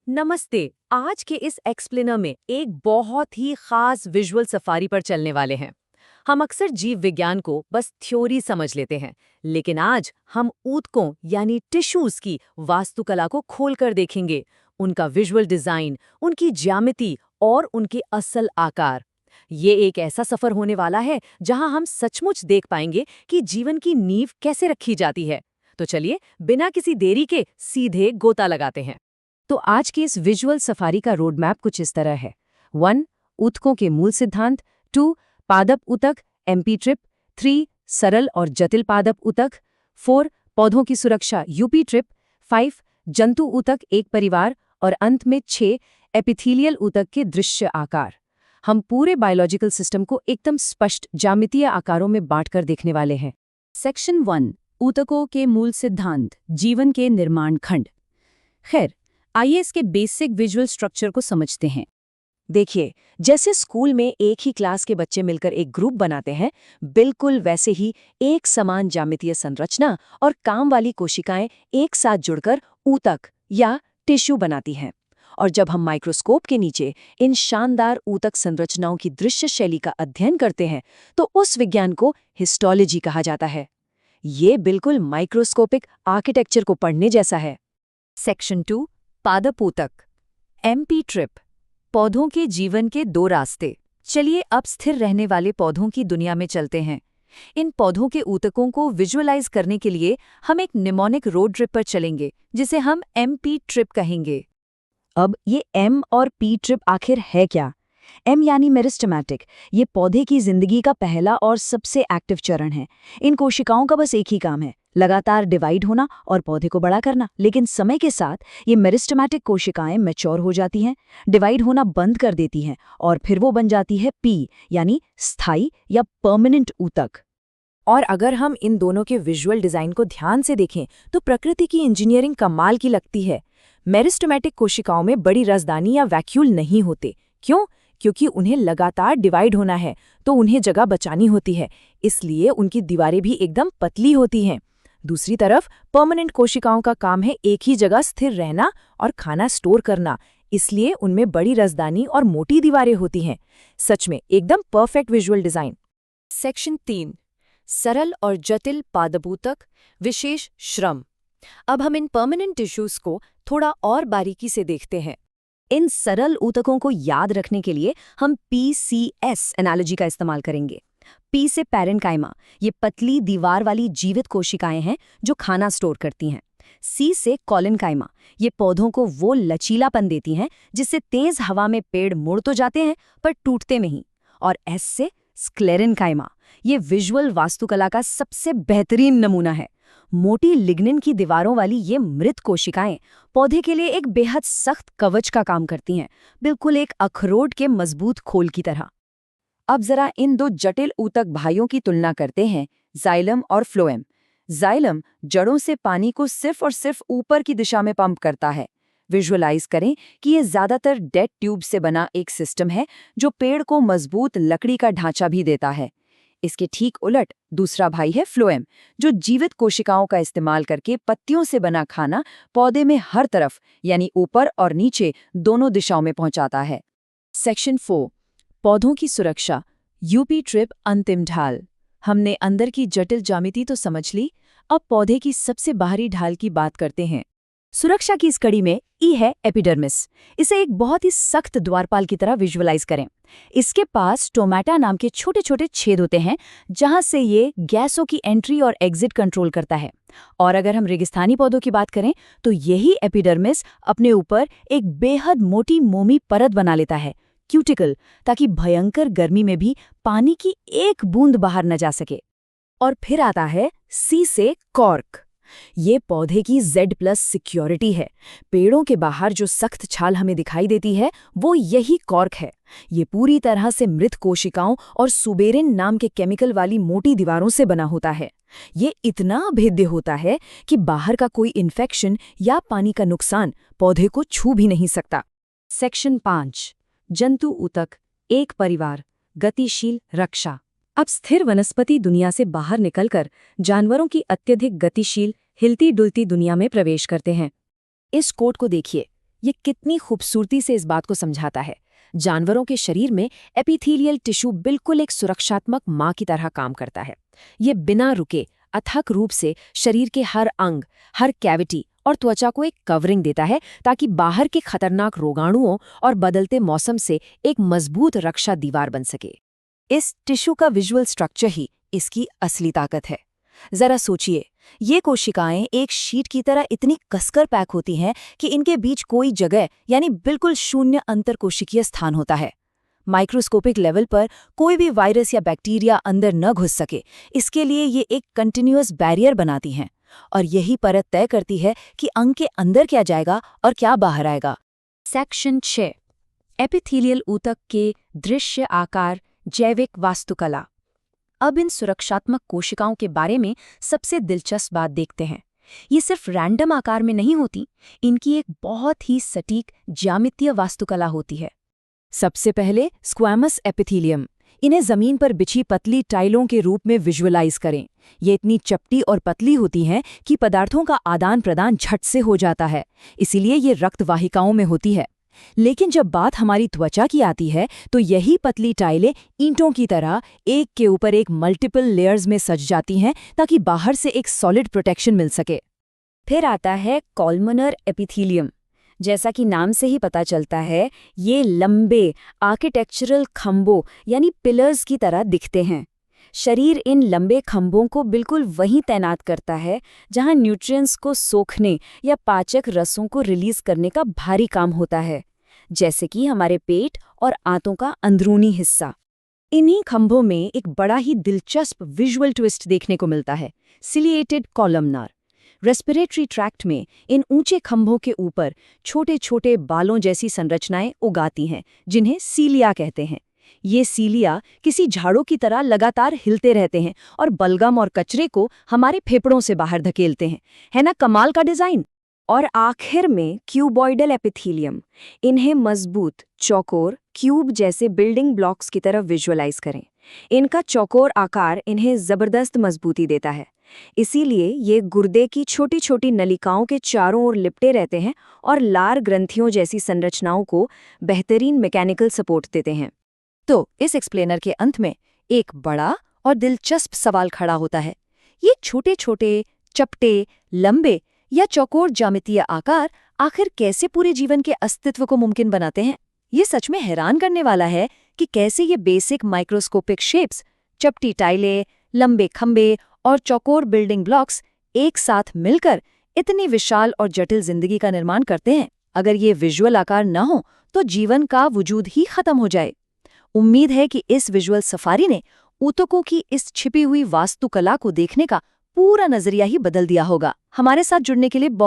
नमस्ते। आज के इस एक्सप्लेनर में एक बहुत ही खास विजुअल सफारी पर चलने वाले हैं। हम अक्सर जीव विज्ञान को बस थ्योरी समझ लेते हैं, लेकिन आज हम ऊतकों यानी टिश्यूज की वास्तुकला को खोलकर देखेंगे, उनका विजुअल डिजाइन, उनकी ज्यामिति और उनके असल आकार। ये एक ऐसा सफर होने वाला है जहां हम सचमुच देख पाएंगे कि जीवन की नींव कैसे रखी जाती है। तो चलिए, बिना किसी देरी के सीधे गोता लगाते हैं। तो आज के इस विजुअल सफारी का रोड मैप कुछ इस तरह है। 1. ऊतकों के मूल सिद्धांत। 2. पादप ऊतक एमपी ट्रिप। 3. सरल और जटिल पादप ऊतक। 4. पौधों की सुरक्षा यूपी ट्रिप। 5. जंतु ऊतक एक परिवार। और अंत में 6. एपिथेलियल ऊतक के दृश्य आकार। हम पूरे बायोलॉजिकल सिस्टम को एकदम स्पष्ट ज्यामितीय आकारों में बांटकर देखने वाले हैं। सेक्शन 1, ऊतकों के मूल सिद्धांत, जीवन के निर्माण खंड। खैर, आइए इसके बेसिक विजुअल स्ट्रक्चर को समझते हैं। देखिए, जैसे स्कूल में एक ही क्लास के बच्चे मिलकर एक ग्रुप बनाते हैं, बिल्कुल वैसे ही एक समान ज्यामितीय संरचना और काम वाली कोशिकाएं एक साथ जुड़कर ऊतक या टिश्यू बनाती हैं। और जब हम माइक्रोस्कोप के नीचे इन शानदार ऊतक संरचनाओं की दृश्य शैली का अध्ययन करते हैं, तो उस विज्ञान को हिस्टोलॉजी कहा जाता है। ये बिल्कुल माइक्रोस्कोपिक आर्किटेक्चर को पढ़ने जैसा है। सेक्शन 2, पादप ऊतक एमपी ट्रिप, पौधों के जीवन के 2 रास्ते। चलिए अब स्थिर रहने वाले पौधों की दुनिया में चलते हैं। इन पौधों के ऊतकों को विजुअलाइज करने के लिए हम एक निमोनिक रोड ट्रिप पर चलेंगे, जिसे हम एमपी ट्रिप कहेंगे। अब ये एम और पी ट्रिप आखिर है क्या? एम यानी मेरिस्टेमेटिक, ये पौधे की जिंदगी का पहला और सबसे एक्टिव चरण है। इन कोशिकाओं का बस एक ही काम है, लगातार डिवाइड होना और पौधे को बड़ा करना। लेकिन समय के साथ ये मेरिस्टेमेटिक कोशिकाएं मैच्योर हो जाती हैं, डिवाइड होना बंद कर देती हैं और फिर वो बन जाती है पी यानी स्थायी या परमानेंट ऊतक। और अगर हम इन दोनों के विजुअल डिजाइन को ध्यान से देखें तो प्रकृति की इंजीनियरिंग कमाल की लगती है। मेरिस्टेमेटिक कोशिकाओं में बड़ी रसदानी या वैक्यूल नहीं होते। क्यों? क्योंकि उन्हें लगातार डिवाइड होना है, तो उन्हें जगह बचानी होती है, इसलिए उनकी दीवारें भी एकदम पतली होती हैं। दूसरी तरफ परमानेंट कोशिकाओं का काम है एक ही जगह स्थिर रहना और खाना स्टोर करना, इसलिए उनमें बड़ी रसदानी और मोटी दीवारें होती हैं। सच में एकदम परफेक्ट विजुअल डिजाइन। सेक्शन 3, सरल और जटिल पादपूतक, विशेष श्रम। अब हम इन परमानेंट टिश्यूज को थोड़ा और बारीकी से देखते हैं। इन सरल ऊतकों को याद रखने के लिए हम PCS एनालॉजी का इस्तेमाल करेंगे। पी से पैरेन्काइमा, ये पतली दीवार वाली जीवित कोशिकाएं हैं जो खाना स्टोर करती हैं। सी से कॉलेनकाइमा, ये पौधों को वो लचीलापन देती हैं जिससे तेज हवा में पेड़ मुड़ तो जाते हैं पर टूटते नहीं। और एस से स्क्लेरेनकाइमा, ये विजुअल वास्तुकला का सबसे बेहतरीन नमूना है। मोटी लिग्निन की दीवारों वाली ये मृत कोशिकाएं पौधे के लिए एक बेहद सख्त कवच का काम करती हैं, बिल्कुल एक अखरोट के मजबूत खोल की तरह। अब जरा इन 2 जटिल ऊतक भाइयों की तुलना करते हैं, जाइलम और फ्लोएम। जाइलम जड़ों से पानी को सिर्फ और सिर्फ ऊपर की दिशा में पंप करता है। विजुअलाइज करें कि ये ज्यादातर डेड ट्यूब से बना एक सिस्टम है जो पेड़ को मजबूत लकड़ी का ढांचा भी देता है। इसके ठीक उलट दूसरा भाई है फ्लोएम, जो जीवित कोशिकाओं का इस्तेमाल करके पत्तियों से बना खाना पौधे में हर तरफ यानी ऊपर और नीचे दोनों दिशाओं में पहुंचाता है। सेक्शन 4, पौधों की सुरक्षा, यूपी ट्रिप, अंतिम ढाल। हमने अंदर की जटिल ज्यामिति तो समझ ली, अब पौधे की सबसे बाहरी ढाल की बात करते हैं। सुरक्षा की इस कड़ी में ई है एपिडर्मिस। इसे एक बहुत ही सख्त द्वारपाल की तरह विजुअलाइज करें। इसके पास स्टोमेटा नाम के छोटे छोटे छेद होते हैं जहां से ये गैसों की एंट्री और एग्जिट कंट्रोल करता है। और अगर हम रेगिस्तानी पौधों की बात करें तो यही एपिडर्मिस अपने ऊपर एक बेहद मोटी मोमी परत बना लेता है, क्यूटिकल, ताकि भयंकर गर्मी में भी पानी की एक बूंद बाहर न जा सके। और फिर आता है सी से कॉर्क। ये पौधे की Z+ सिक्योरिटी है। पेड़ों के बाहर जो सख्त छाल हमें दिखाई देती है वो यही कॉर्क है। ये पूरी तरह से मृत कोशिकाओं और सुबेरिन नाम के केमिकल वाली मोटी दीवारों से बना होता है। ये इतना अभेद्य होता है कि बाहर का कोई इन्फेक्शन या पानी का नुकसान पौधे को छू भी नहीं सकता। सेक्शन 5, जंतु ऊतक, एक परिवार, गतिशील रक्षा। अब स्थिर वनस्पति दुनिया से बाहर निकलकर जानवरों की अत्यधिक गतिशील हिलती डुलती दुनिया में प्रवेश करते हैं। इस कोट को देखिए, ये कितनी खूबसूरती से इस बात को समझाता है। जानवरों के शरीर में एपिथेलियल टिश्यू बिल्कुल एक सुरक्षात्मक माँ की तरह काम करता है। ये बिना रुके अथक रूप से शरीर के हर अंग, हर कैविटी और त्वचा को एक कवरिंग देता है ताकि बाहर के खतरनाक रोगाणुओं और बदलते मौसम से एक मजबूत रक्षा दीवार बन सके। इस टिश्यू का विजुअल स्ट्रक्चर ही इसकी असली ताकत है। जरा सोचिए, ये कोशिकाएं एक शीट की तरह इतनी कसकर पैक होती हैं कि इनके बीच कोई जगह यानी बिल्कुल शून्य अंतरकोशिकीय स्थान होता है। माइक्रोस्कोपिक लेवल पर कोई भी वायरस या बैक्टीरिया अंदर न घुस सके, इसके लिए ये एक कंटिन्यूअस बैरियर बनाती हैं और यही परत तय करती है कि अंग के अंदर क्या जाएगा और क्या बाहर आएगा। सेक्शन 6, एपिथेलियल ऊतक के दृश्य आकार, जैविक वास्तुकला। अब इन सुरक्षात्मक कोशिकाओं के बारे में सबसे दिलचस्प बात देखते हैं। ये सिर्फ रैंडम आकार में नहीं होती, इनकी एक बहुत ही सटीक ज्यामितीय वास्तुकला होती है। सबसे पहले स्क्वैमस एपिथेलियम। इन्हें जमीन पर बिछी पतली टाइलों के रूप में विजुअलाइज करें। ये इतनी चपटी और पतली होती हैं कि पदार्थों का आदान प्रदान झट से हो जाता है, इसीलिए ये रक्त वाहिकाओं में होती है। लेकिन जब बात हमारी त्वचा की आती है तो यही पतली टाइलें ईंटों की तरह एक के ऊपर एक मल्टीपल लेयर्स में सज जाती हैं ताकि बाहर से एक सॉलिड प्रोटेक्शन मिल सके। फिर आता है कॉलमनर एपिथेलियम। जैसा कि नाम से ही पता चलता है, ये लंबे आर्किटेक्चरल खंभों यानी पिलर्स की तरह दिखते हैं। शरीर इन लंबे खंभों को बिल्कुल वहीं तैनात करता है जहां न्यूट्रिएंट्स को सोखने या पाचक रसों को रिलीज करने का भारी काम होता है, जैसे कि हमारे पेट और आंतों का अंदरूनी हिस्सा। इन्हीं खंभों में एक बड़ा ही दिलचस्प विजुअल ट्विस्ट देखने को मिलता है, सिलिएटेड कॉलमनार। रेस्पिरेटरी ट्रैक्ट में इन ऊंचे खंभों के ऊपर छोटे छोटे बालों जैसी संरचनाएं उगाती हैं, जिन्हें सीलिया कहते हैं। ये सीलिया किसी झाड़ों की तरह लगातार हिलते रहते हैं और बलगम और कचरे को हमारे फेफड़ों से बाहर धकेलते हैं। है ना कमाल का डिजाइन। और आखिर में क्यूबॉइडल एपिथेलियम। इन्हें मजबूत चौकोर क्यूब जैसे बिल्डिंग ब्लॉक्स की तरह विजुअलाइज करें। इनका चौकोर आकार इन्हें जबरदस्त मजबूती देता है, इसीलिए ये गुर्दे की छोटी छोटी नलिकाओं के चारों ओर लिपटे रहते हैं और लार ग्रंथियों जैसी संरचनाओं को बेहतरीन मैकेनिकल सपोर्ट देते हैं। तो इस एक्सप्लेनर के अंत में एक बड़ा और दिलचस्प सवाल खड़ा होता है, ये छोटे छोटे चपटे लंबे या चौकोर ज्यामितीय आकार आखिर कैसे पूरे जीवन के अस्तित्व को मुमकिन बनाते हैं? ये सच में हैरान करने वाला है कि कैसे ये बेसिक माइक्रोस्कोपिक शेप्स, चपटी टाइलें, लंबे खंबे और चौकोर बिल्डिंग ब्लॉक्स एक साथ मिलकर इतनी विशाल और जटिल जिंदगी का निर्माण करते हैं। अगर ये विजुअल आकार न हो तो जीवन का वजूद ही खत्म हो जाए। उम्मीद है कि इस विजुअल सफारी ने ऊतकों की इस छिपी हुई वास्तुकला को देखने का पूरा नजरिया ही बदल दिया होगा। हमारे साथ जुड़ने के लिए बहुत